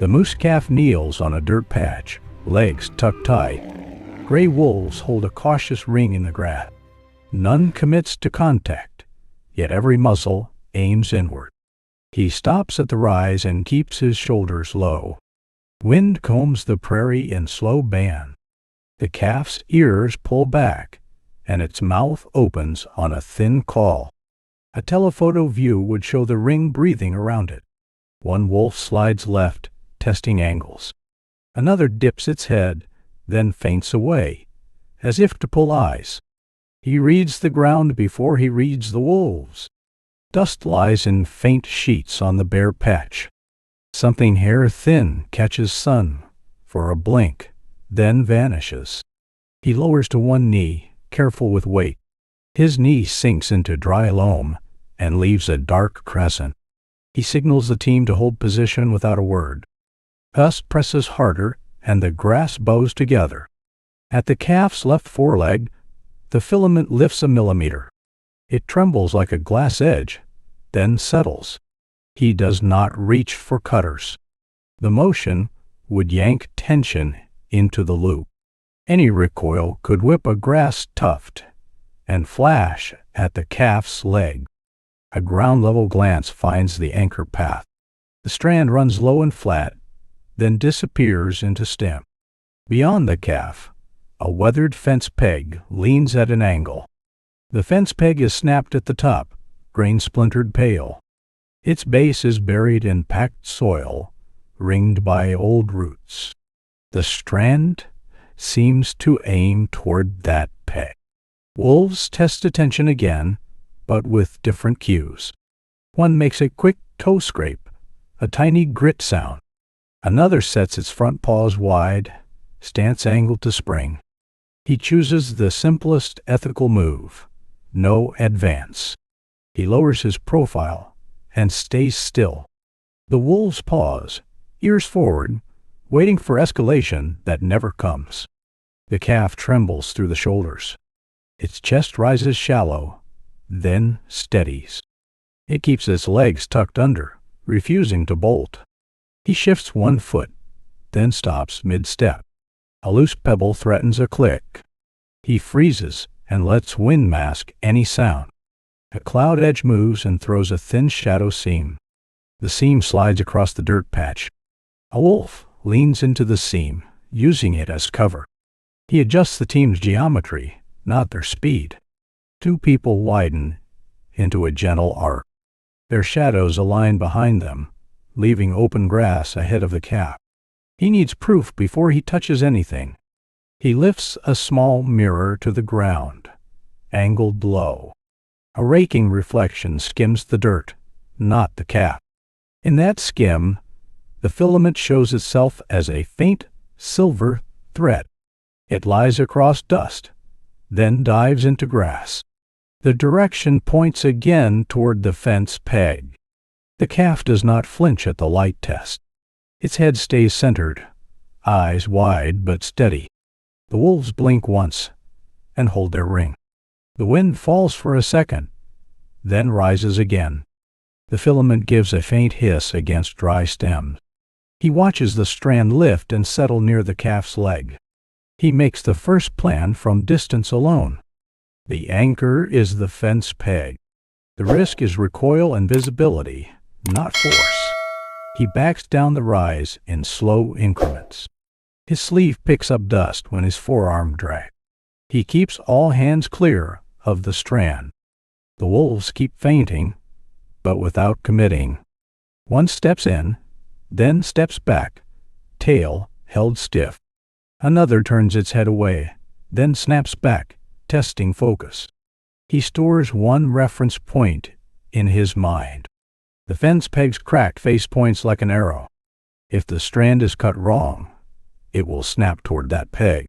The moose calf kneels on a dirt patch, legs tucked tight. Gray wolves hold a cautious ring in the grass. None commits to contact, yet every muzzle aims inward. He stops at the rise and keeps his shoulders low. Wind combs the prairie in slow band. The calf's ears pull back, and its mouth opens on a thin call. A telephoto view would show the ring breathing around it. One wolf slides left, testing angles. Another dips its head, then feints away, as if to pull eyes. He reads the ground before he reads the wolves. Dust lies in faint sheets on the bare patch. Something hair-thin catches sun for a blink, then vanishes. He lowers to one knee, careful with weight. His knee sinks into dry loam and leaves a dark crescent. He signals the team to hold position without a word. Gus presses harder, and the grass bows together. At the calf's left foreleg, the filament lifts a millimeter. It trembles like a glass edge, then settles. He does not reach for cutters. The motion would yank tension into the loop. Any recoil could whip a grass tuft and flash at the calf's leg. A ground-level glance finds the anchor path. The strand runs low and flat, then disappears into stem. Beyond the calf, a weathered fence peg leans at an angle. The fence peg is snapped at the top, grain-splintered pale. Its base is buried in packed soil, ringed by old roots. The strand seems to aim toward that peg. Wolves test attention again, but with different cues. One makes a quick toe scrape, a tiny grit sound. Another sets its front paws wide, stance angled to spring. He chooses the simplest ethical move, no advance. He lowers his profile and stays still. The wolves pause, ears forward, waiting for escalation that never comes. The calf trembles through the shoulders. Its chest rises shallow, then steadies. It keeps its legs tucked under, refusing to bolt. He shifts one foot, then stops mid-step. A loose pebble threatens a click. He freezes and lets wind mask any sound. A cloud edge moves and throws a thin shadow seam. The seam slides across the dirt patch. A wolf leans into the seam, using it as cover. He adjusts the team's geometry, not their speed. Two people widen into a gentle arc. Their shadows align behind them, leaving open grass ahead of the calf. He needs proof before he touches anything. He lifts a small mirror to the ground, angled low. A raking reflection skims the dirt, not the calf. In that skim, the filament shows itself as a faint silver thread. It lies across dust, then dives into grass. The direction points again toward the fence peg. The calf does not flinch at the light test. Its head stays centered, eyes wide but steady. The wolves blink once and hold their ring. The wind falls for a second, then rises again. The filament gives a faint hiss against dry stems. He watches the strand lift and settle near the calf's leg. He makes the first plan from distance alone. The anchor is the fence peg. The risk is recoil and visibility, not force. He backs down the rise in slow increments. His sleeve picks up dust when his forearm drags. He keeps all hands clear of the strand. The wolves keep feinting, but without committing. One steps in, then steps back, tail held stiff. Another turns its head away, then snaps back, testing focus. He stores one reference point in his mind. The fence peg's cracked face points like an arrow. If the strand is cut wrong, it will snap toward that peg.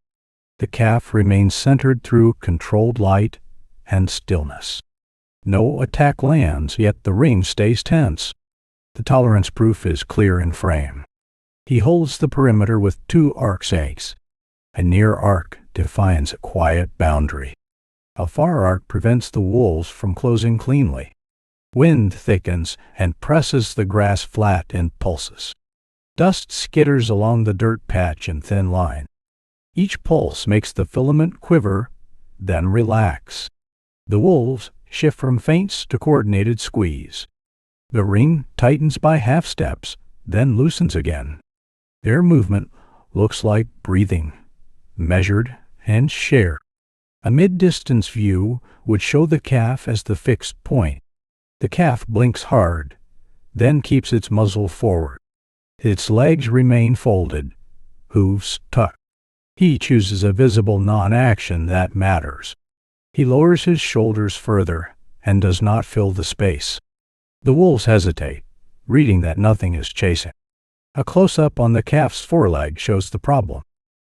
The calf remains centered through controlled light and stillness. No attack lands, yet the ring stays tense. The tolerance proof is clear in frame. He holds the perimeter with two arc sakes. A near arc defines a quiet boundary. A far arc prevents the wolves from closing cleanly. Wind thickens and presses the grass flat in pulses. Dust skitters along the dirt patch in thin line. Each pulse makes the filament quiver, then relax. The wolves shift from feints to coordinated squeeze. The ring tightens by half steps, then loosens again. Their movement looks like breathing, measured and shared. A mid-distance view would show the calf as the fixed point. The calf blinks hard, then keeps its muzzle forward. Its legs remain folded, hooves tucked. He chooses a visible non-action that matters. He lowers his shoulders further and does not fill the space. The wolves hesitate, reading that nothing is chasing. A close-up on the calf's foreleg shows the problem.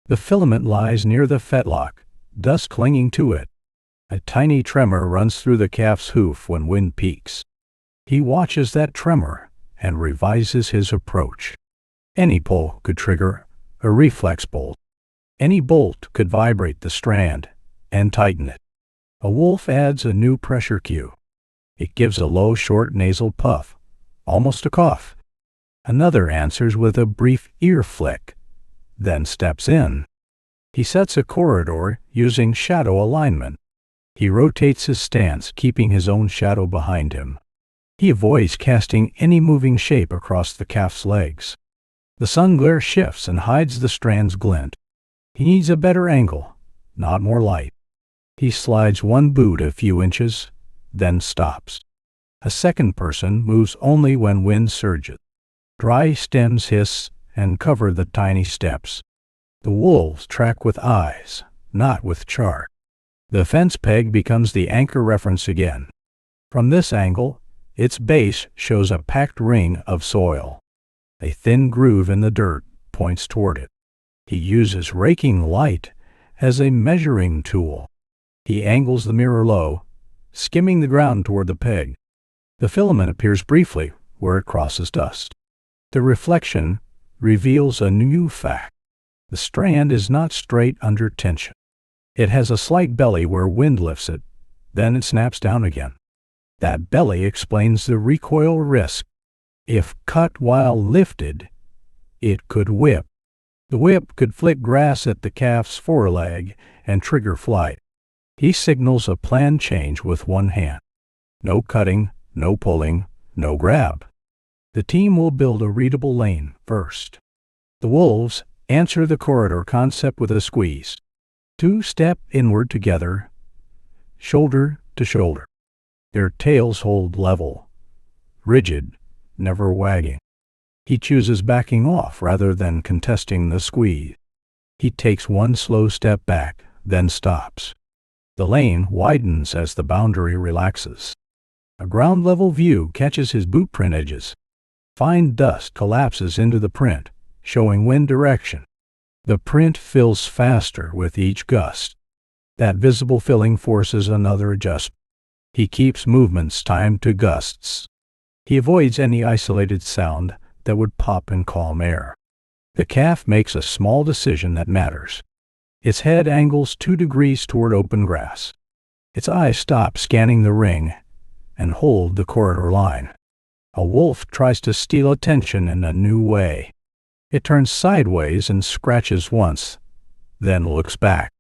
The filament lies near the fetlock, dust clinging to it. A tiny tremor runs through the calf's hoof when wind peaks. He watches that tremor and revises his approach. Any pull could trigger a reflex bolt. Any bolt could vibrate the strand and tighten it. A wolf adds a new pressure cue. It gives a low, short nasal puff, almost a cough. Another answers with a brief ear flick, then steps in. He sets a corridor using shadow alignment. He rotates his stance, keeping his own shadow behind him. He avoids casting any moving shape across the calf's legs. The sun glare shifts and hides the strand's glint. He needs a better angle, not more light. He slides one boot a few inches, then stops. A second person moves only when wind surges. Dry stems hiss and cover the tiny steps. The wolves track with eyes, not with chart. The fence peg becomes the anchor reference again. From this angle, its base shows a packed ring of soil. A thin groove in the dirt points toward it. He uses raking light as a measuring tool. He angles the mirror low, skimming the ground toward the peg. The filament appears briefly where it crosses dust. The reflection reveals a new fact. The strand is not straight under tension. It has a slight belly where wind lifts it, then it snaps down again. That belly explains the recoil risk. If cut while lifted, it could whip. The whip could flick grass at the calf's foreleg and trigger flight. He signals a planned change with one hand. No cutting, no pulling, no grab. The team will build a readable lane first. The wolves answer the corridor concept with a squeeze. Two step inward together, shoulder to shoulder. Their tails hold level, rigid, never wagging. He chooses backing off rather than contesting the squeeze. He takes one slow step back, then stops. The lane widens as the boundary relaxes. A ground-level view catches his boot print edges. Fine dust collapses into the print, showing wind direction. The print fills faster with each gust. That visible filling forces another adjustment. He keeps movements timed to gusts. He avoids any isolated sound that would pop in calm air. The calf makes a small decision that matters. Its head angles 2 degrees toward open grass. Its eyes stop scanning the ring and hold the corridor line. A wolf tries to steal attention in a new way. It turns sideways and scratches once, then looks back.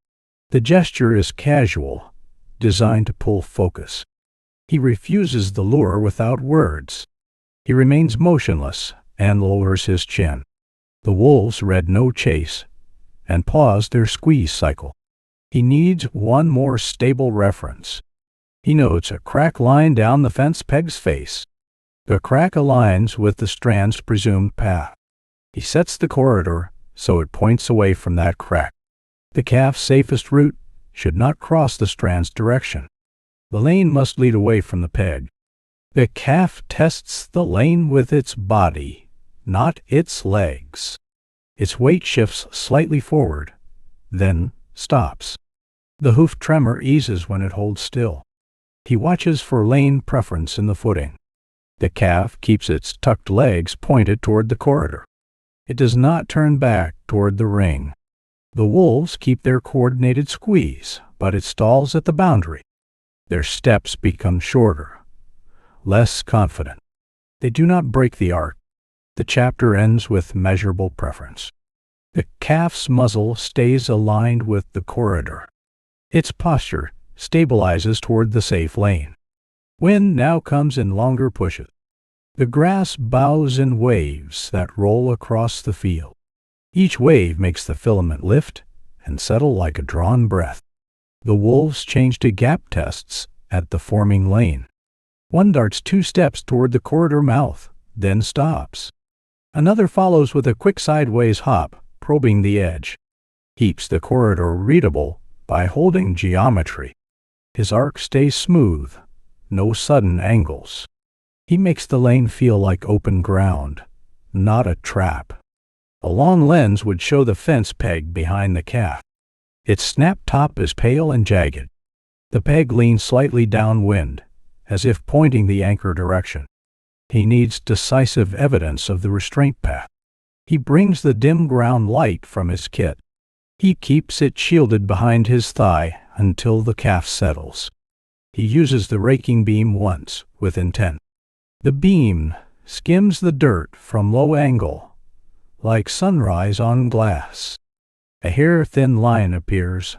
The gesture is casual, designed to pull focus. He refuses the lure without words. He remains motionless and lowers his chin. The wolves read no chase and pause their squeeze cycle. He needs one more stable reference. He notes a crack line down the fence peg's face. The crack aligns with the strand's presumed path. He sets the corridor so it points away from that crack. The calf's safest route should not cross the strand's direction. The lane must lead away from the peg. The calf tests the lane with its body, not its legs. Its weight shifts slightly forward, then stops. The hoof tremor eases when it holds still. He watches for lane preference in the footing. The calf keeps its tucked legs pointed toward the corridor. It does not turn back toward the ring. The wolves keep their coordinated squeeze, but it stalls at the boundary. Their steps become shorter, less confident. They do not break the arc. The chapter ends with measurable preference. The calf's muzzle stays aligned with the corridor. Its posture stabilizes toward the safe lane. Wind now comes in longer pushes. The grass bows in waves that roll across the field. Each wave makes the filament lift and settle like a drawn breath. The wolves change to gap tests at the forming lane. One darts 2 steps toward the corridor mouth, then stops. Another follows with a quick sideways hop, probing the edge. Keeps the corridor readable by holding geometry. His arc stays smooth, no sudden angles. He makes the lane feel like open ground, not a trap. A long lens would show the fence peg behind the calf. Its snap top is pale and jagged. The peg leans slightly downwind, as if pointing the anchor direction. He needs decisive evidence of the restraint path. He brings the dim ground light from his kit. He keeps it shielded behind his thigh until the calf settles. He uses the raking beam once, with intent. The beam skims the dirt from low angle, like sunrise on glass. A hair-thin line appears,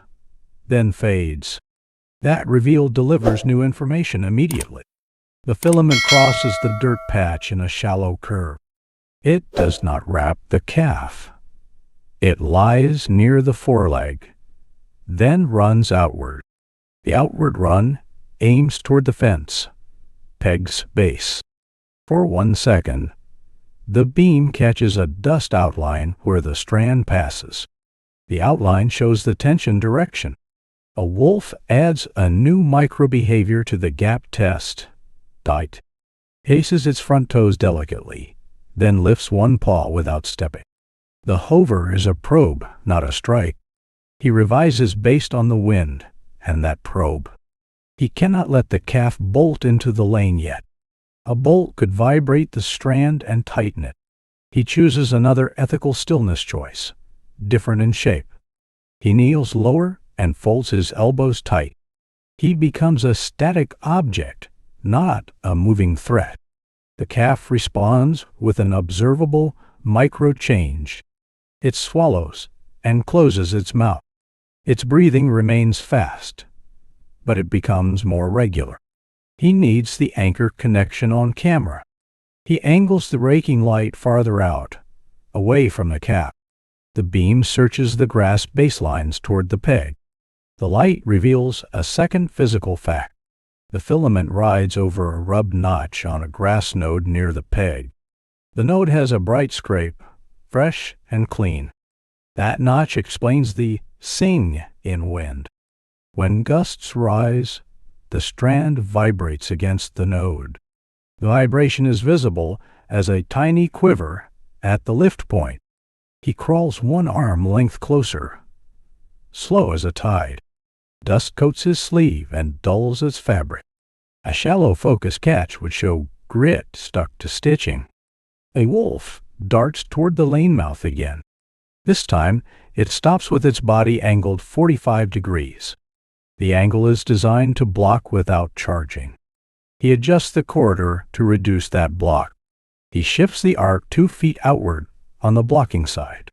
then fades. That reveal delivers new information immediately. The filament crosses the dirt patch in a shallow curve. It does not wrap the calf. It lies near the foreleg, then runs outward. The outward run aims toward the fence, peg's base. For 1 second, the beam catches a dust outline where the strand passes. The outline shows the tension direction. A wolf adds a new microbehavior to the gap test. Dight. Paces its front toes delicately, then lifts one paw without stepping. The hover is a probe, not a strike. He revises based on the wind and that probe. He cannot let the calf bolt into the lane yet. A bolt could vibrate the strand and tighten it. He chooses another ethical stillness choice, different in shape. He kneels lower and folds his elbows tight. He becomes a static object, not a moving threat. The calf responds with an observable micro-change. It swallows and closes its mouth. Its breathing remains fast, but it becomes more regular. He needs the anchor connection on camera. He angles the raking light farther out, away from the calf. The beam searches the grass baselines toward the peg. The light reveals a second physical fact. The filament rides over a rubbed notch on a grass node near the peg. The node has a bright scrape, fresh and clean. That notch explains the sing in wind. When gusts rise, the strand vibrates against the node. The vibration is visible as a tiny quiver at the lift point. He crawls 1 arm length closer, slow as a tide. Dust coats his sleeve and dulls its fabric. A shallow focus catch would show grit stuck to stitching. A wolf darts toward the lane mouth again. This time, it stops with its body angled 45 degrees. The angle is designed to block without charging. He adjusts the corridor to reduce that block. He shifts the arc 2 feet outward on the blocking side.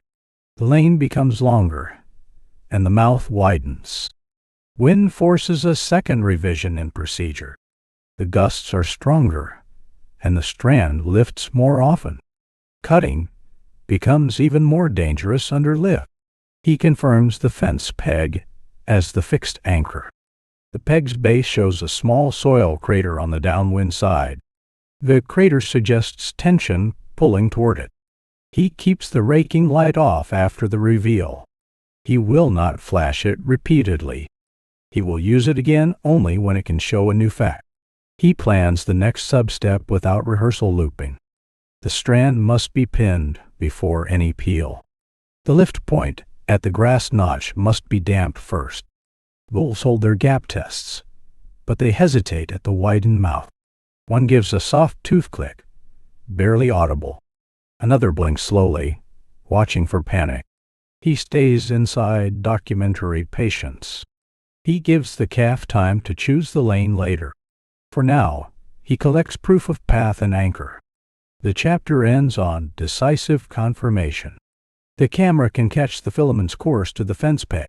The lane becomes longer, and the mouth widens. Wind forces a second revision in procedure. The gusts are stronger, and the strand lifts more often. Cutting becomes even more dangerous under lift. He confirms the fence peg as the fixed anchor. The peg's base shows a small soil crater on the downwind side. The crater suggests tension pulling toward it. He keeps the raking light off after the reveal. He will not flash it repeatedly. He will use it again only when it can show a new fact. He plans the next sub-step without rehearsal looping. The strand must be pinned before any peel. The lift point at the grass notch must be damped first. Wolves hold their gap tests, but they hesitate at the widened mouth. One gives a soft tooth click, barely audible. Another blinks slowly, watching for panic. He stays inside documentary patience. He gives the calf time to choose the lane later. For now, he collects proof of path and anchor. The chapter ends on decisive confirmation. The camera can catch the filament's course to the fence peg.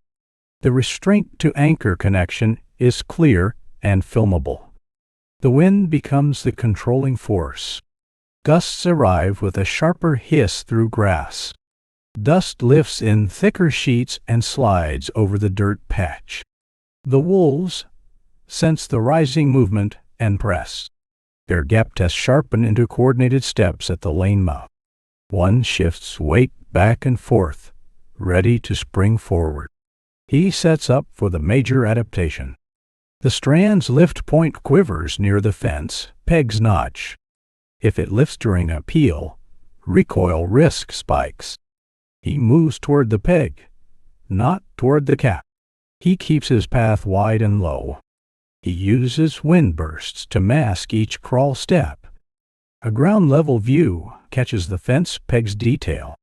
The restraint to anchor connection is clear and filmable. The wind becomes the controlling force. Gusts arrive with a sharper hiss through grass. Dust lifts in thicker sheets and slides over the dirt patch. The wolves sense the rising movement and press. Their gap tests sharpen into coordinated steps at the lane mouth. One shifts weight back and forth, ready to spring forward. He sets up for the major adaptation. The strand's lift point quivers near the fence peg's notch. If it lifts during a peel, recoil risk spikes. He moves toward the peg, not toward the cap. He keeps his path wide and low. He uses wind bursts to mask each crawl step. A ground-level view catches the fence peg's detail.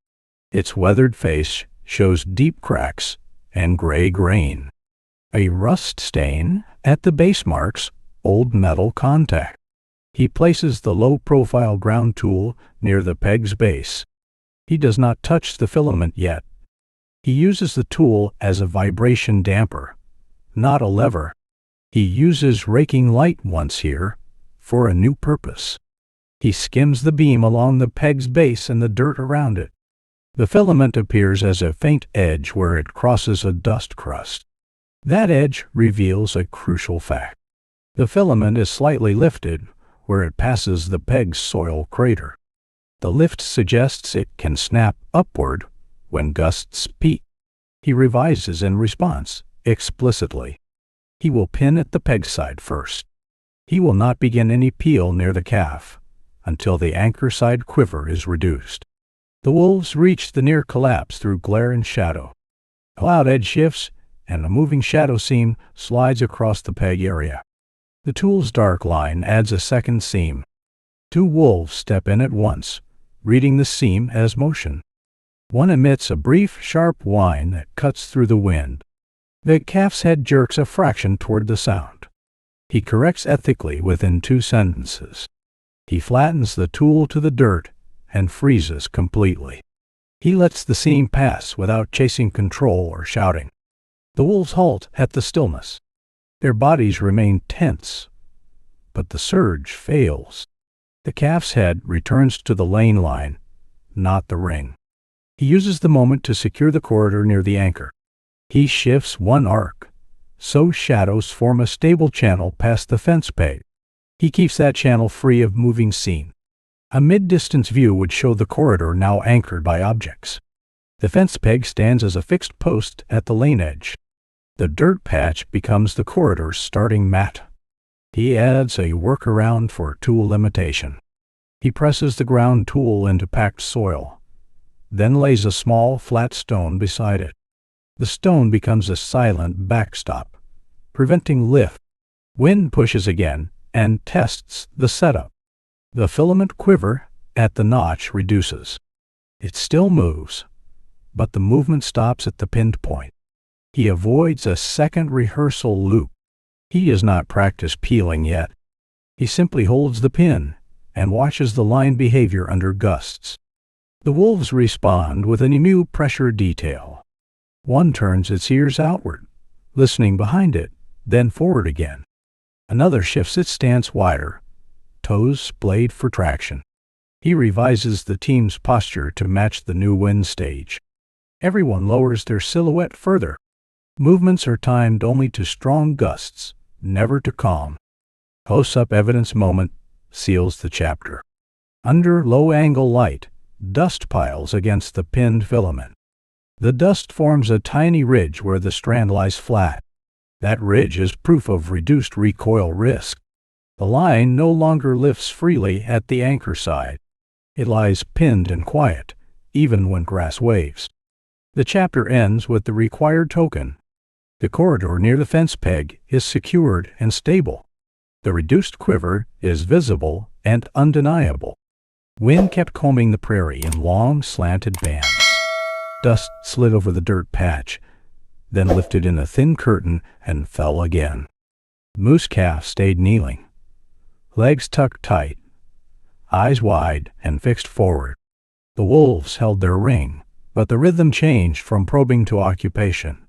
Its weathered face shows deep cracks and gray grain. A rust stain at the base marks old metal contact. He places the low-profile ground tool near the peg's base. He does not touch the filament yet. He uses the tool as a vibration damper, not a lever. He uses raking light once here for a new purpose. He skims the beam along the peg's base and the dirt around it. The filament appears as a faint edge where it crosses a dust crust. That edge reveals a crucial fact. The filament is slightly lifted where it passes the peg's soil crater. The lift suggests it can snap upward when gusts peak. He revises in response, explicitly. He will pin at the peg side first. He will not begin any peel near the calf until the anchor side quiver is reduced. The wolves reach the near collapse through glare and shadow. A cloud edge shifts, and a moving shadow seam slides across the peg area. The tool's dark line adds a second seam. Two wolves step in at once, reading the seam as motion. One emits a brief, sharp whine that cuts through the wind. The calf's head jerks a fraction toward the sound. He corrects ethically within 2 sentences. He flattens the tool to the dirt and freezes completely. He lets the seam pass without chasing control or shouting. The wolves halt at the stillness. Their bodies remain tense, but the surge fails. The calf's head returns to the lane line, not the ring. He uses the moment to secure the corridor near the anchor. He shifts one arc, so shadows form a stable channel past the fence peg. He keeps that channel free of moving seam. A mid-distance view would show the corridor now anchored by objects. The fence peg stands as a fixed post at the lane edge. The dirt patch becomes the corridor's starting mat. He adds a workaround for tool limitation. He presses the ground tool into packed soil, then lays a small, flat stone beside it. The stone becomes a silent backstop, preventing lift. Wind pushes again and tests the setup. The filament quiver at the notch reduces. It still moves, but the movement stops at the pinned point. He avoids a second rehearsal loop. He has not practiced peeling yet. He simply holds the pin and watches the line behavior under gusts. The wolves respond with an emu pressure detail. One turns its ears outward, listening behind it, then forward again. Another shifts its stance wider, toes splayed for traction. He revises the team's posture to match the new wind stage. Everyone lowers their silhouette further. Movements are timed only to strong gusts, never to calm. Close-up evidence moment seals the chapter. Under low-angle light, dust piles against the pinned filament. The dust forms a tiny ridge where the strand lies flat. That ridge is proof of reduced recoil risk. The line no longer lifts freely at the anchor side. It lies pinned and quiet, even when grass waves. The chapter ends with the required token. The corridor near the fence peg is secured and stable. The reduced quiver is visible and undeniable. Wind kept combing the prairie in long, slanted bands. Dust slid over the dirt patch, then lifted in a thin curtain and fell again. Moose calf stayed kneeling, legs tucked tight, eyes wide and fixed forward. The wolves held their ring, but the rhythm changed from probing to occupation.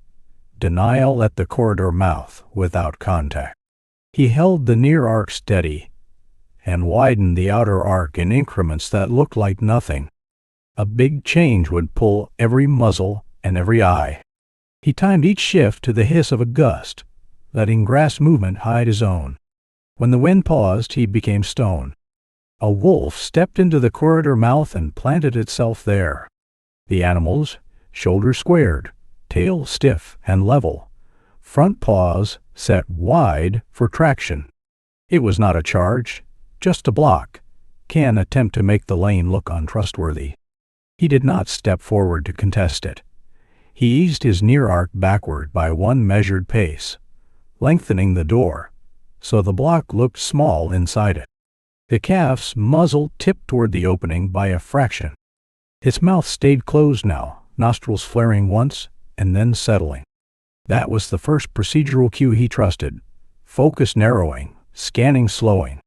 Denial at the corridor mouth without contact. He held the near arc steady and widened the outer arc in increments that looked like nothing. A big change would pull every muzzle and every eye. He timed each shift to the hiss of a gust, letting grass movement hide his own. When the wind paused, he became stone. A wolf stepped into the corridor mouth and planted itself there. The animals, shoulders squared, tail stiff and level, front paws set wide for traction. It was not a charge, just a block. Can attempt to make the lane look untrustworthy. He did not step forward to contest it. He eased his near arc backward by one measured pace, lengthening the door, so the block looked small inside it. The calf's muzzle tipped toward the opening by a fraction. Its mouth stayed closed now, nostrils flaring once and then settling. That was the first procedural cue he trusted. Focus narrowing, scanning slowing.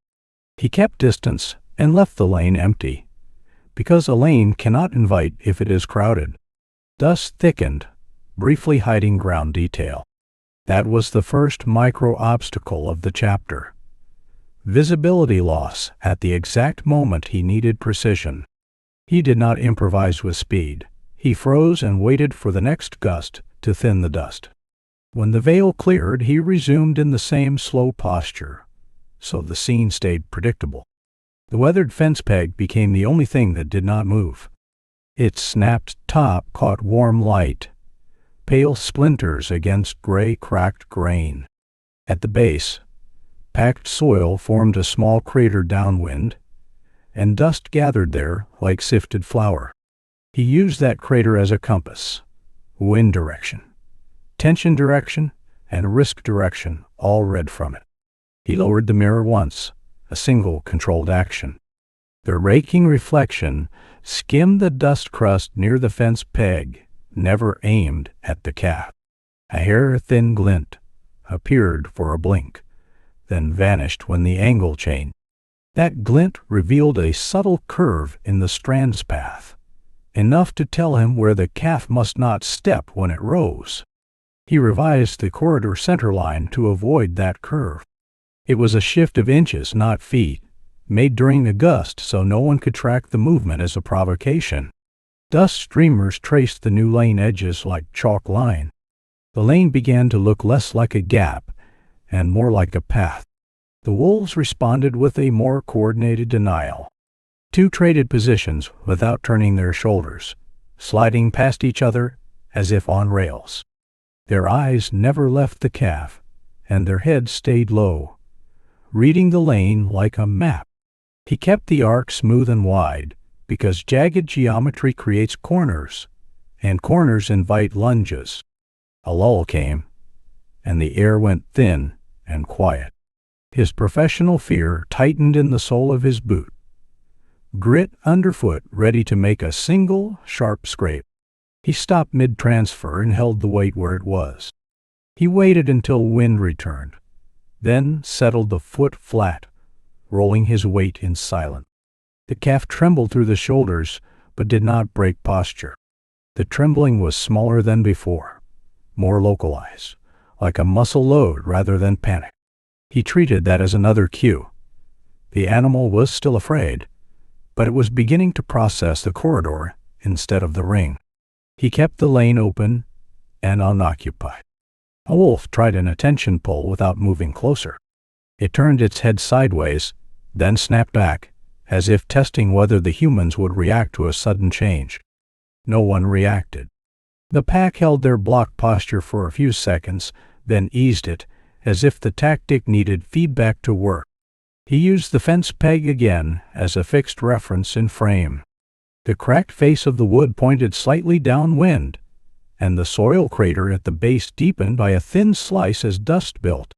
He kept distance and left the lane empty, because a lane cannot invite if it is crowded. Dust thickened, briefly hiding ground detail. That was the first micro-obstacle of the chapter. Visibility loss at the exact moment he needed precision. He did not improvise with speed. He froze and waited for the next gust to thin the dust. When the veil cleared, he resumed in the same slow posture, so the scene stayed predictable. The weathered fence peg became the only thing that did not move. Its snapped top caught warm light, pale splinters against gray cracked grain. At the base, packed soil formed a small crater downwind, and dust gathered there like sifted flour. He used that crater as a compass. Wind direction, tension direction, and risk direction all read from it. He lowered the mirror once, a single controlled action. The raking reflection skimmed the dust crust near the fence peg, never aimed at the calf. A hair-thin glint appeared for a blink, then vanished when the angle changed. That glint revealed a subtle curve in the strand's path, enough to tell him where the calf must not step when it rose. He revised the corridor center line to avoid that curve. It was a shift of inches, not feet, made during the gust so no one could track the movement as a provocation. Dust streamers traced the new lane edges like chalk line. The lane began to look less like a gap and more like a path. The wolves responded with a more coordinated denial. Two traded positions without turning their shoulders, sliding past each other as if on rails. Their eyes never left the calf, and their heads stayed low, reading the lane like a map. He kept the arc smooth and wide, because jagged geometry creates corners, and corners invite lunges. A lull came, and the air went thin and quiet. His professional fear tightened in the sole of his boot. Grit underfoot, ready to make a single, sharp scrape. He stopped mid-transfer and held the weight where it was. He waited until wind returned, then settled the foot flat, rolling his weight in silence. The calf trembled through the shoulders, but did not break posture. The trembling was smaller than before, more localized, like a muscle load rather than panic. He treated that as another cue. The animal was still afraid, but it was beginning to process the corridor instead of the ring. He kept the lane open and unoccupied. A wolf tried an attention pull without moving closer. It turned its head sideways, then snapped back, as if testing whether the humans would react to a sudden change. No one reacted. The pack held their block posture for a few seconds, then eased it, as if the tactic needed feedback to work. He used the fence peg again as a fixed reference in frame. The cracked face of the wood pointed slightly downwind, and the soil crater at the base deepened by a thin slice as dust built.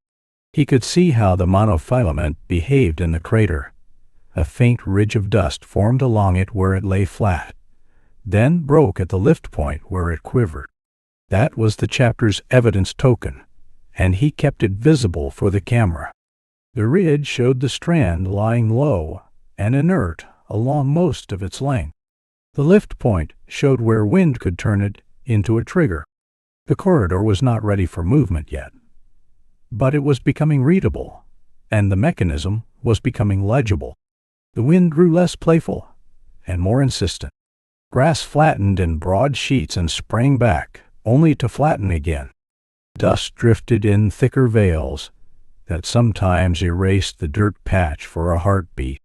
He could see how the monofilament behaved in the crater. A faint ridge of dust formed along it where it lay flat, then broke at the lift point where it quivered. That was the chapter's evidence token, and he kept it visible for the camera. The ridge showed the strand lying low and inert along most of its length. The lift point showed where wind could turn it into a trigger. The corridor was not ready for movement yet, but it was becoming readable, and the mechanism was becoming legible. The wind grew less playful and more insistent. Grass flattened in broad sheets and sprang back, only to flatten again. Dust drifted in thicker veils that sometimes erased the dirt patch for a heartbeat.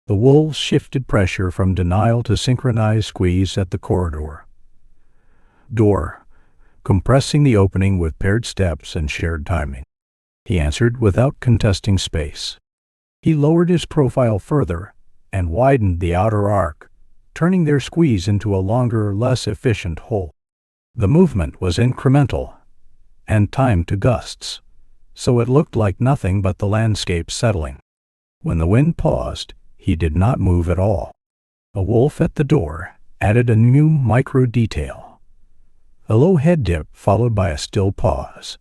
The wolves shifted pressure from denial to synchronized squeeze at the corridor door, compressing the opening with paired steps and shared timing. He answered without contesting space. He lowered his profile further and widened the outer arc, turning their squeeze into a longer, less efficient hole. The movement was incremental and timed to gusts, so it looked like nothing but the landscape settling. When the wind paused, he did not move at all. A wolf at the door added a new micro-detail. A low head dip followed by a still pause.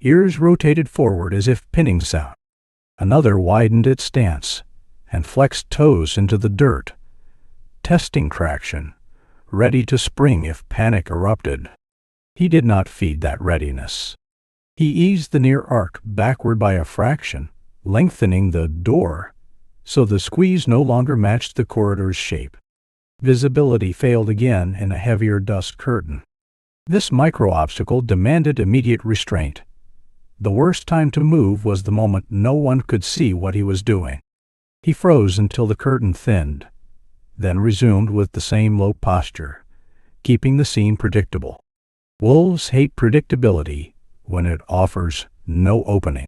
Ears rotated forward as if pinning sound. Another widened its stance and flexed toes into the dirt, testing traction, ready to spring if panic erupted. He did not feed that readiness. He eased the near arc backward by a fraction, lengthening the door so the squeeze no longer matched the corridor's shape. Visibility failed again in a heavier dust curtain. This micro-obstacle demanded immediate restraint. The worst time to move was the moment no one could see what he was doing. He froze until the curtain thinned, then resumed with the same low posture, keeping the scene predictable. Wolves hate predictability when it offers no opening.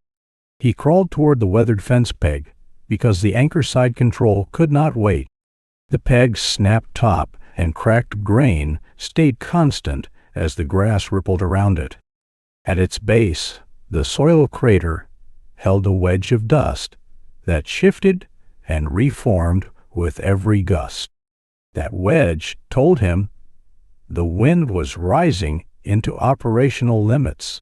He crawled toward the weathered fence peg because the anchor side control could not wait. The peg's snapped top and cracked grain stayed constant as the grass rippled around it. At its base, the soil crater held a wedge of dust that shifted and reformed with every gust. That wedge told him the wind was rising into operational limits.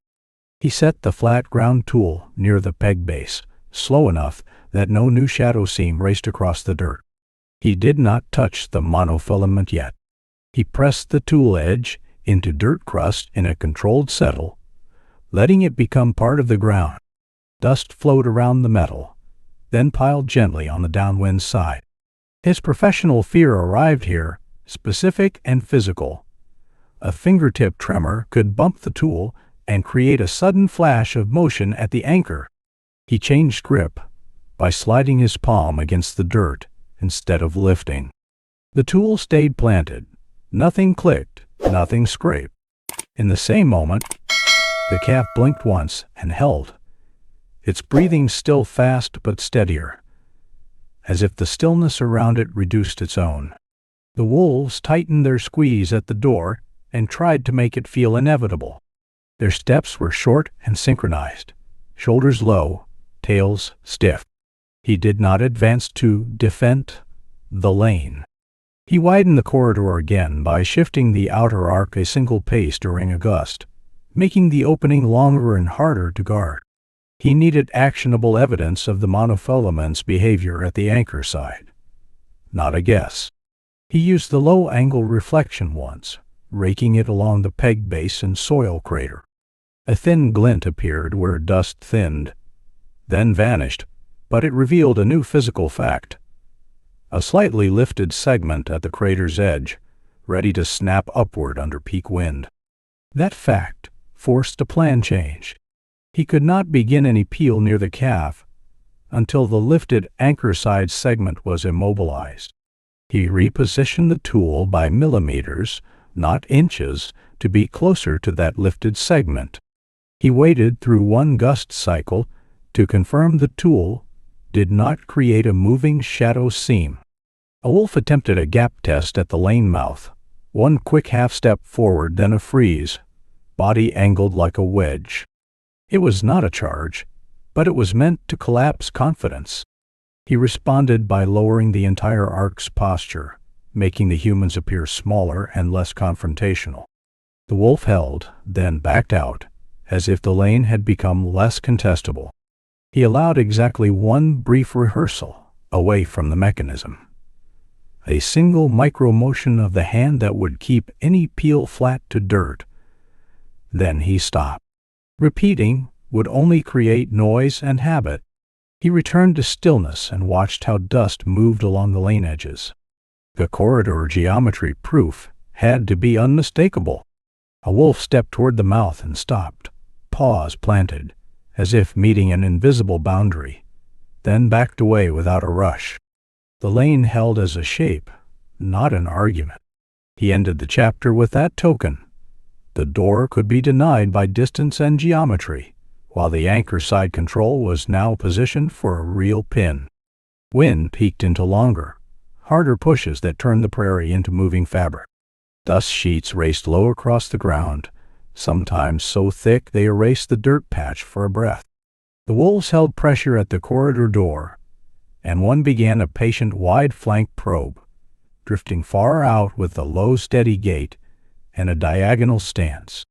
He set the flat ground tool near the peg base, slow enough that no new shadow seam raced across the dirt. He did not touch the monofilament yet. He pressed the tool edge into dirt crust in a controlled settle, letting it become part of the ground. Dust flowed around the metal, then piled gently on the downwind side. His professional fear arrived here, specific and physical. A fingertip tremor could bump the tool and create a sudden flash of motion at the anchor. He changed grip by sliding his palm against the dirt instead of lifting. The tool stayed planted. Nothing clicked, nothing scraped. In the same moment, the calf blinked once and held, its breathing still fast but steadier, as if the stillness around it reduced its own. The wolves tightened their squeeze at the door and tried to make it feel inevitable. Their steps were short and synchronized, shoulders low, tails stiff. He did not advance to defend the lane. He widened the corridor again by shifting the outer arc a single pace during a gust, making the opening longer and harder to guard. He needed actionable evidence of the monofilament's behavior at the anchor side, not a guess. He used the low-angle reflection once, raking it along the peg base and soil crater. A thin glint appeared where dust thinned, then vanished, but it revealed a new physical fact. A slightly lifted segment at the crater's edge, ready to snap upward under peak wind. That fact forced a plan change. He could not begin any peel near the calf until the lifted anchor side segment was immobilized. He repositioned the tool by millimeters, not inches, to be closer to that lifted segment. He waited through one gust cycle to confirm the tool did not create a moving shadow seam. A wolf attempted a gap test at the lane mouth. One quick half step forward, then a freeze, body angled like a wedge. It was not a charge, but it was meant to collapse confidence. He responded by lowering the entire arc's posture, making the humans appear smaller and less confrontational. The wolf held, then backed out, as if the lane had become less contestable. He allowed exactly one brief rehearsal, away from the mechanism. A single micro-motion of the hand that would keep any peel flat to dirt. Then he stopped. Repeating would only create noise and habit. He returned to stillness and watched how dust moved along the lane edges. The corridor geometry proof had to be unmistakable. A wolf stepped toward the mouth and stopped, paws planted, as if meeting an invisible boundary, then backed away without a rush. The lane held as a shape, not an argument. He ended the chapter with that token. The door could be denied by distance and geometry, while the anchor side control was now positioned for a real pin. Wind peaked into longer, harder pushes that turned the prairie into moving fabric. Dust sheets raced low across the ground, sometimes so thick they erased the dirt patch for a breath. The wolves held pressure at the corridor door, and one began a patient wide-flank probe, drifting far out with a low, steady gait and a diagonal stance.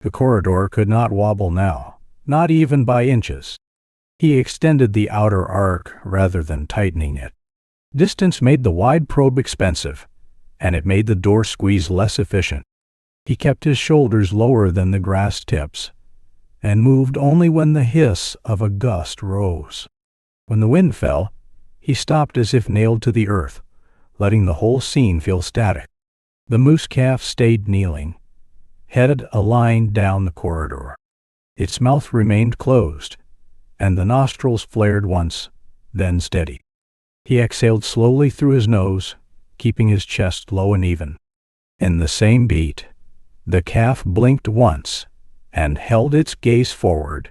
The corridor could not wobble now, not even by inches. He extended the outer arc rather than tightening it. Distance made the wide probe expensive, and it made the door squeeze less efficient. He kept his shoulders lower than the grass tips, and moved only when the hiss of a gust rose. When the wind fell, he stopped as if nailed to the earth, letting the whole scene feel static. The moose calf stayed kneeling, head aligned down the corridor. Its mouth remained closed, and the nostrils flared once, then steady. He exhaled slowly through his nose, keeping his chest low and even. In the same beat, the calf blinked once and held its gaze forward,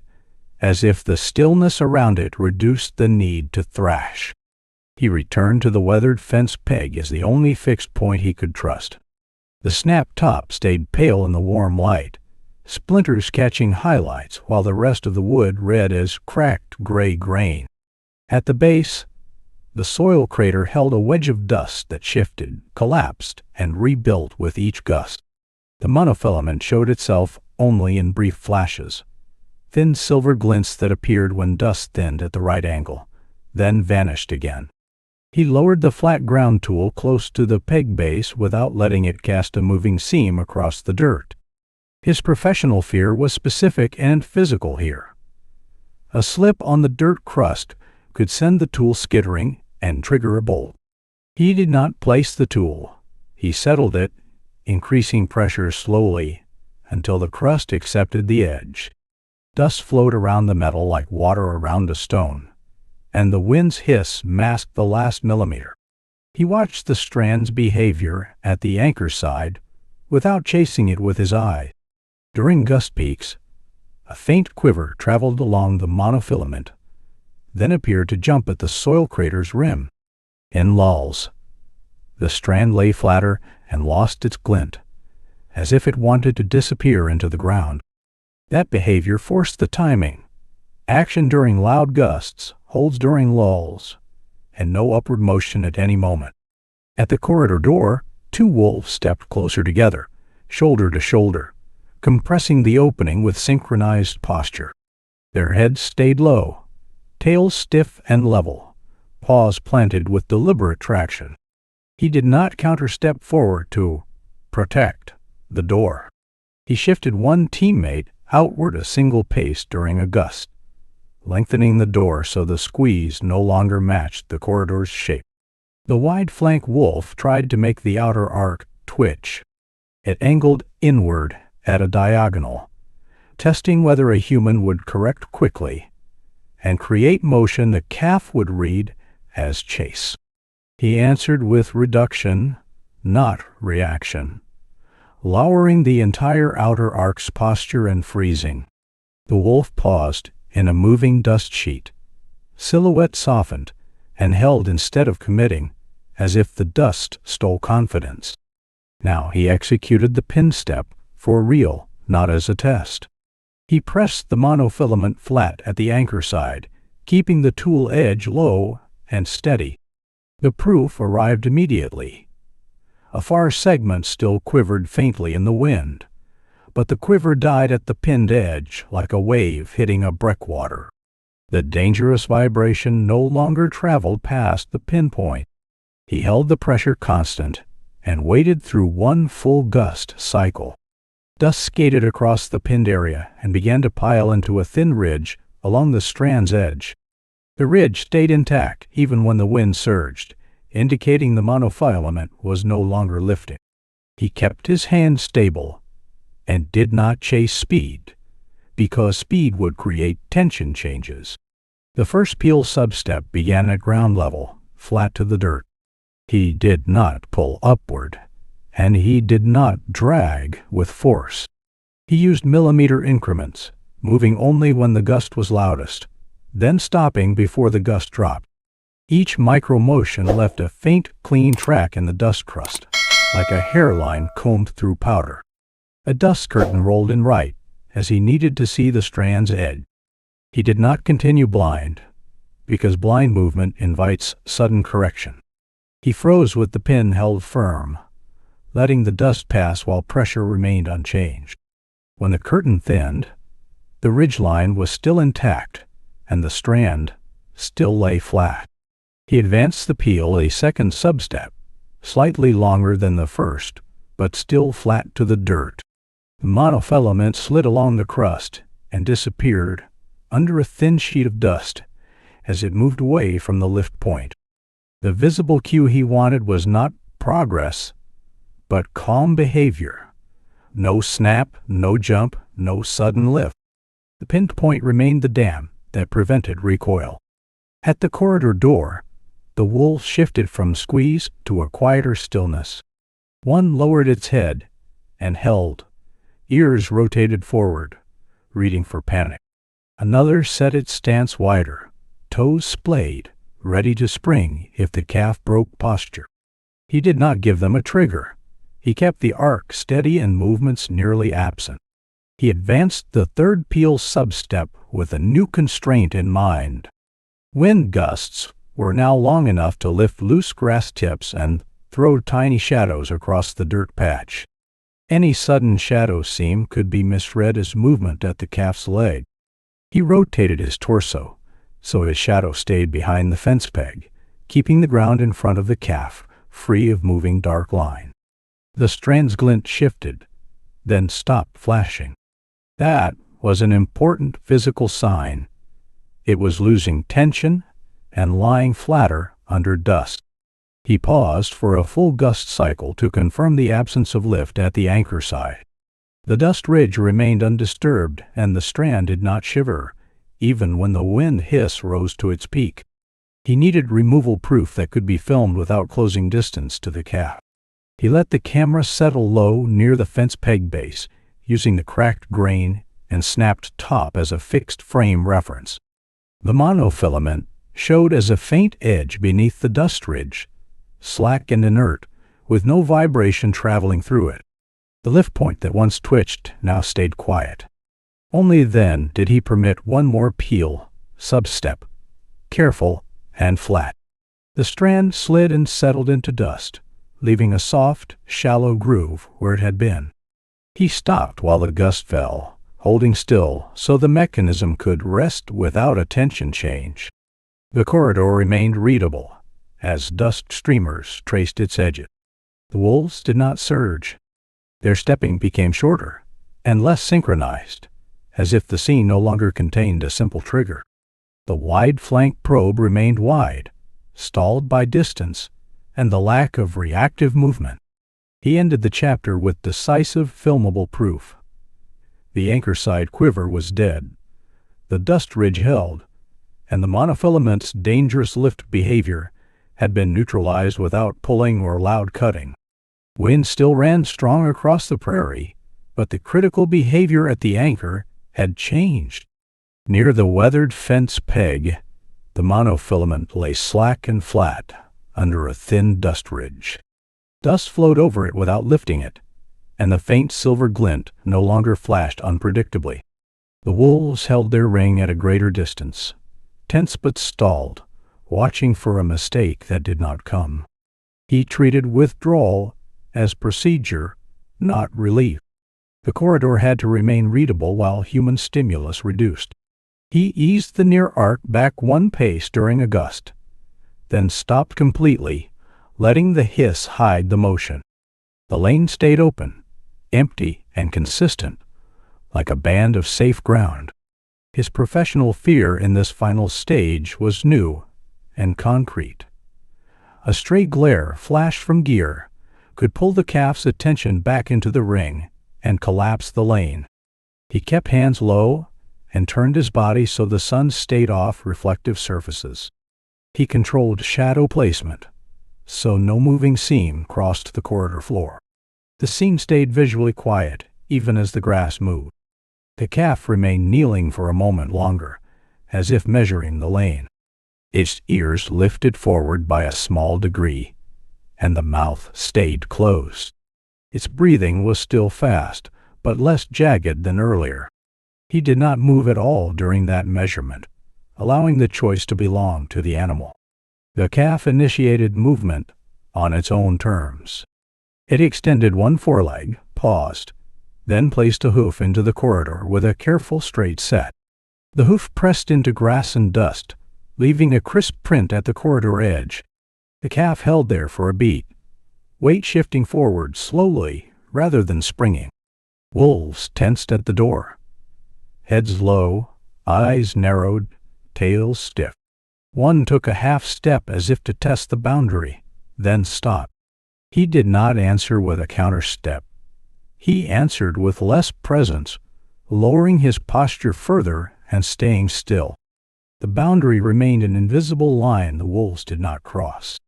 as if the stillness around it reduced the need to thrash. He returned to the weathered fence peg as the only fixed point he could trust. The snap top stayed pale in the warm light, splinters catching highlights while the rest of the wood read as cracked gray grain. At the base, the soil crater held a wedge of dust that shifted, collapsed, and rebuilt with each gust. The monofilament showed itself only in brief flashes, thin silver glints that appeared when dust thinned at the right angle, then vanished again. He lowered the flat ground tool close to the peg base without letting it cast a moving seam across the dirt. His professional fear was specific and physical here. A slip on the dirt crust could send the tool skittering and trigger a bolt. He did not place the tool. He settled it, increasing pressure slowly until the crust accepted the edge. Dust flowed around the metal like water around a stone, and the wind's hiss masked the last millimeter. He watched the strand's behavior at the anchor side without chasing it with his eye. During gust peaks, a faint quiver traveled along the monofilament, then appeared to jump at the soil crater's rim. In lulls, the strand lay flatter and lost its glint, as if it wanted to disappear into the ground. That behavior forced the timing. Action during loud gusts, holds during lulls, and no upward motion at any moment. At the corridor door, two wolves stepped closer together, shoulder to shoulder, compressing the opening with synchronized posture. Their heads stayed low, tails stiff and level, paws planted with deliberate traction. He did not counterstep forward to protect the door. He shifted one teammate outward a single pace during a gust, lengthening the door so the squeeze no longer matched the corridor's shape. The wide-flank wolf tried to make the outer arc twitch. It angled inward at a diagonal, testing whether a human would correct quickly and create motion the calf would read as chase. He answered with reduction, not reaction, lowering the entire outer arc's posture and freezing. The wolf paused in a moving dust sheet, silhouette softened and held instead of committing, as if the dust stole confidence. Now he executed the pin step for real, not as a test. He pressed the monofilament flat at the anchor side, keeping the tool edge low and steady. The proof arrived immediately. A far segment still quivered faintly in the wind, but the quiver died at the pinned edge like a wave hitting a breakwater. The dangerous vibration no longer traveled past the pinpoint. He held the pressure constant and waited through one full gust cycle. Dust skated across the pinned area and began to pile into a thin ridge along the strand's edge. The ridge stayed intact even when the wind surged, indicating the monofilament was no longer lifting. He kept his hand stable and did not chase speed, because speed would create tension changes. The first peel substep began at ground level, flat to the dirt. He did not pull upward, and he did not drag with force. He used millimeter increments, moving only when the gust was loudest, then stopping before the gust dropped. Each micro-motion left a faint, clean track in the dust crust, like a hairline combed through powder. A dust curtain rolled in right, as he needed to see the strand's edge. He did not continue blind, because blind movement invites sudden correction. He froze with the pin held firm, letting the dust pass while pressure remained unchanged. When the curtain thinned, the ridgeline was still intact, and the strand still lay flat. He advanced the peel a second substep, slightly longer than the first, but still flat to the dirt. The monofilament slid along the crust and disappeared under a thin sheet of dust as it moved away from the lift point. The visible cue he wanted was not progress, but calm behavior. No snap, no jump, no sudden lift. The pinned point remained the dam that prevented recoil. At the corridor door, the wolves shifted from squeeze to a quieter stillness. One lowered its head and held, ears rotated forward, reading for panic. Another set its stance wider, toes splayed, ready to spring if the calf broke posture. He did not give them a trigger. He kept the arc steady and movements nearly absent. He advanced the third peel substep with a new constraint in mind. Wind gusts were now long enough to lift loose grass tips and throw tiny shadows across the dirt patch. Any sudden shadow seam could be misread as movement at the calf's leg. He rotated his torso, so his shadow stayed behind the fence peg, keeping the ground in front of the calf free of moving dark line. The strand's glint shifted, then stopped flashing. That was an important physical sign. It was losing tension and lying flatter under dust. He paused for a full gust cycle to confirm the absence of lift at the anchor side. The dust ridge remained undisturbed, and the strand did not shiver, even when the wind hiss rose to its peak. He needed removal proof that could be filmed without closing distance to the calf. He let the camera settle low near the fence peg base, using the cracked grain and snapped top as a fixed frame reference. The monofilament showed as a faint edge beneath the dust ridge, slack and inert, with no vibration traveling through it. The lift point that once twitched now stayed quiet. Only then did he permit one more peel, substep, careful and flat. The strand slid and settled into dust, leaving a soft, shallow groove where it had been. He stopped while the gust fell, holding still so the mechanism could rest without a tension change. The corridor remained readable, as dust streamers traced its edges. The wolves did not surge. Their stepping became shorter and less synchronized, as if the scene no longer contained a simple trigger. The wide flank probe remained wide, stalled by distance and the lack of reactive movement. He ended the chapter with decisive filmable proof. The anchor side quiver was dead. The dust ridge held, and the monofilament's dangerous lift behavior had been neutralized without pulling or loud cutting. Wind still ran strong across the prairie, but the critical behavior at the anchor had changed. Near the weathered fence peg, the monofilament lay slack and flat under a thin dust ridge. Dust flowed over it without lifting it, and the faint silver glint no longer flashed unpredictably. The wolves held their ring at a greater distance, tense but stalled, watching for a mistake that did not come. He treated withdrawal as procedure, not relief. The corridor had to remain readable while human stimulus reduced. He eased the near arc back one pace during a gust, then stopped completely, letting the hiss hide the motion. The lane stayed open, empty and consistent, like a band of safe ground. His professional fear in this final stage was new and concrete. A stray glare flashed from gear could pull the calf's attention back into the ring and collapse the lane. He kept hands low and turned his body so the sun stayed off reflective surfaces. He controlled shadow placement, so no moving seam crossed the corridor floor. The scene stayed visually quiet, even as the grass moved. The calf remained kneeling for a moment longer, as if measuring the lane. Its ears lifted forward by a small degree, and the mouth stayed closed. Its breathing was still fast, but less jagged than earlier. He did not move at all during that measurement, allowing the choice to belong to the animal. The calf initiated movement on its own terms. It extended one foreleg, paused, then placed a hoof into the corridor with a careful straight set. The hoof pressed into grass and dust, leaving a crisp print at the corridor edge. The calf held there for a beat, weight shifting forward slowly rather than springing. Wolves tensed at the door, heads low, eyes narrowed, tails stiff. One took a half step as if to test the boundary, then stopped. He did not answer with a counter step. He answered with less presence, lowering his posture further and staying still. The boundary remained an invisible line the wolves did not cross.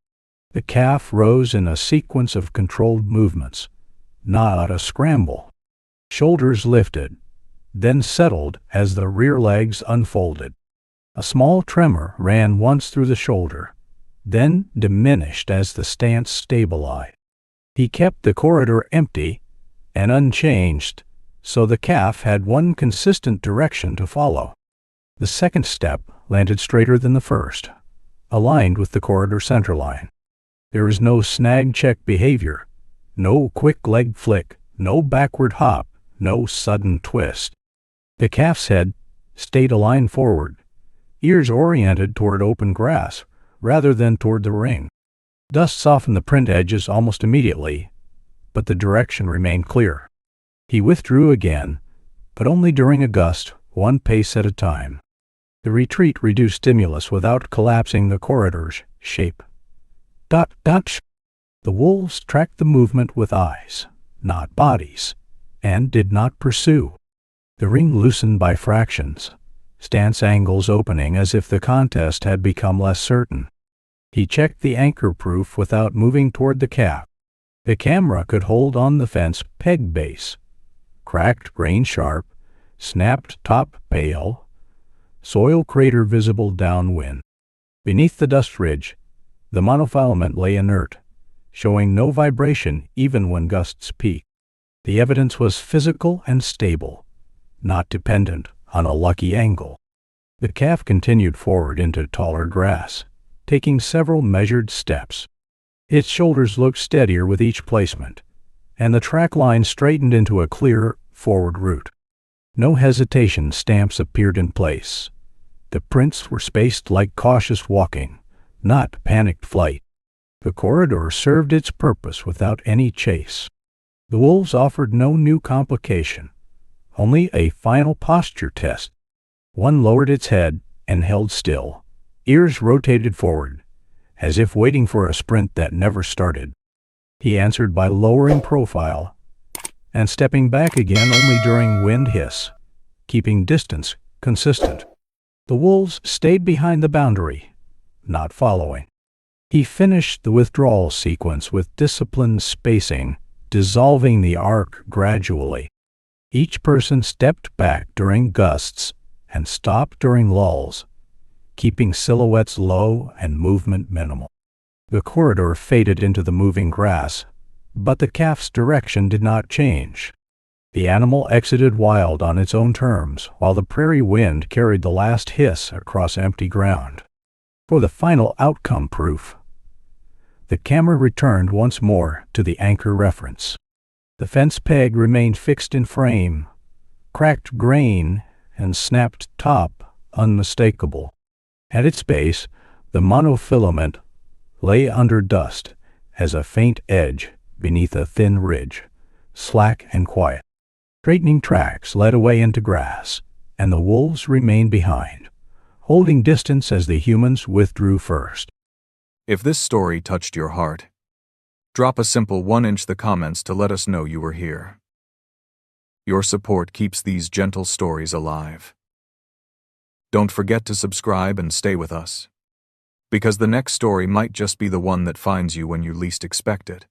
The calf rose in a sequence of controlled movements, not a scramble. Shoulders lifted, then settled as the rear legs unfolded. A small tremor ran once through the shoulder, then diminished as the stance stabilized. He kept the corridor empty and unchanged, so the calf had one consistent direction to follow. The second step landed straighter than the first, aligned with the corridor centerline. There was no snag-check behavior, no quick leg flick, no backward hop, no sudden twist. The calf's head stayed aligned forward, ears oriented toward open grass rather than toward the ring. Dust softened the print edges almost immediately, but the direction remained clear. He withdrew again, but only during a gust, one pace at a time. The retreat reduced stimulus without collapsing the corridor's shape. Dot, dot. The wolves tracked the movement with eyes, not bodies, and did not pursue. The ring loosened by fractions, stance angles opening as if the contest had become less certain. He checked the anchor proof without moving toward the calf. The camera could hold on the fence peg base, cracked grain sharp, snapped top pale, soil crater visible downwind. Beneath the dust ridge, the monofilament lay inert, showing no vibration even when gusts peaked. The evidence was physical and stable, not dependent on a lucky angle. The calf continued forward into taller grass, taking several measured steps. Its shoulders looked steadier with each placement, and the track line straightened into a clear, forward route. No hesitation stamps appeared in place. The prints were spaced like cautious walking, not panicked flight. The corridor served its purpose without any chase. The wolves offered no new complication, only a final posture test. One lowered its head and held still, ears rotated forward, as if waiting for a sprint that never started. He answered by lowering profile and stepping back again only during wind hiss, keeping distance consistent. The wolves stayed behind the boundary, not following. He finished the withdrawal sequence with disciplined spacing, dissolving the arc gradually. Each person stepped back during gusts and stopped during lulls, keeping silhouettes low and movement minimal. The corridor faded into the moving grass, but the calf's direction did not change. The animal exited wild on its own terms, while the prairie wind carried the last hiss across empty ground. For the final outcome proof, the camera returned once more to the anchor reference. The fence peg remained fixed in frame, cracked grain and snapped top unmistakable. At its base, the monofilament lay under dust as a faint edge beneath a thin ridge, slack and quiet. Straightening tracks led away into grass, and the wolves remained behind, holding distance as the humans withdrew first. If this story touched your heart, drop a simple 1-inch in the comments to let us know you were here. Your support keeps these gentle stories alive. Don't forget to subscribe and stay with us, because the next story might just be the one that finds you when you least expect it.